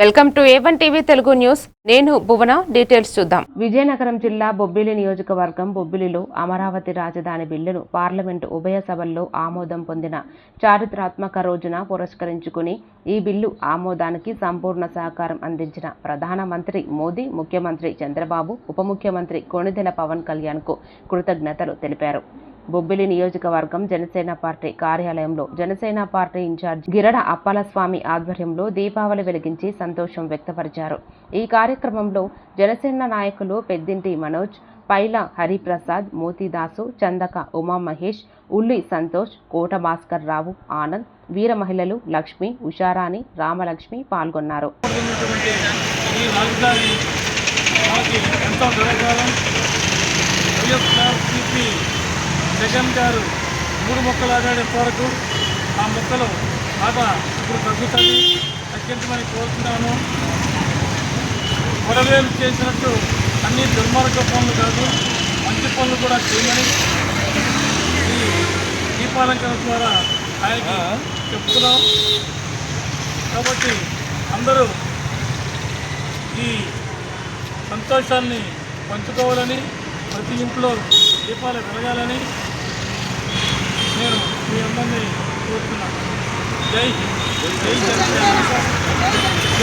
Welcome to A1 TV Telugu news. నేను భువన. Details చూద్దాం. విజయనగరం జిల్లా బొబ్బిలి నియోజకవర్గం బొబ్బిలిలో అమరావతి రాజధాని బిల్లును పార్లమెంటు ఉభయ సభల్లో ఆమోదం పొందిన చారిత్రాత్మక రోజున పురస్కరించుకుని ఈ బిల్లు ఆమోదానికి సంపూర్ణ సహకారం అందించిన ప్రధానమంత్రి మోదీ, ముఖ్యమంత్రి చంద్రబాబు, ఉప ముఖ్యమంత్రి కొణిదెల పవన్ కళ్యాణ్కు కృతజ్ఞతలు తెలిపారు. బొబ్బిలి నియోజకవర్గం జనసేన పార్టీ కార్యాలయంలో జనసేన పార్టీ ఇన్ఛార్జ్ గిరడ అప్పలస్వామి ఆధ్వర్యంలో దీపావళి వెలిగించి సంతోషం వ్యక్తపరిచారు. ఈ కార్యక్రమంలో జనసేన నాయకులు పెద్దింటి మనోజ్, పైల హరిప్రసాద్, మోతీదాసు, చందక ఉమామహేష్, ఉల్లి సంతోష్, కోట భాస్కర్ రావు, ఆనంద్, వీర మహిళలు లక్ష్మి, ఉషారాణి, రామలక్ష్మి పాల్గొన్నారు. జగన్ గారు 3 మొక్కలు ఆడాడేంత వరకు ఆ మొక్కలు ఆట ఇప్పుడు తగ్గుతుంది, తగ్గించమని కోరుతున్నాను. వరవేలు చేసినట్టు అన్ని దుర్మార్గ పనులు కాదు, మంచి పనులు కూడా చేయమని ఈ దీపాలంకరణ ద్వారా ఆయనకి చెప్తున్నాం. కాబట్టి అందరూ ఈ సంతోషాన్ని పంచుకోవాలని, ప్రతి ఇంట్లో దీపాలు వెలగాలని నేను మీ అందరినీ కోరుతున్నాను. జై హింద్, జై జనసేన.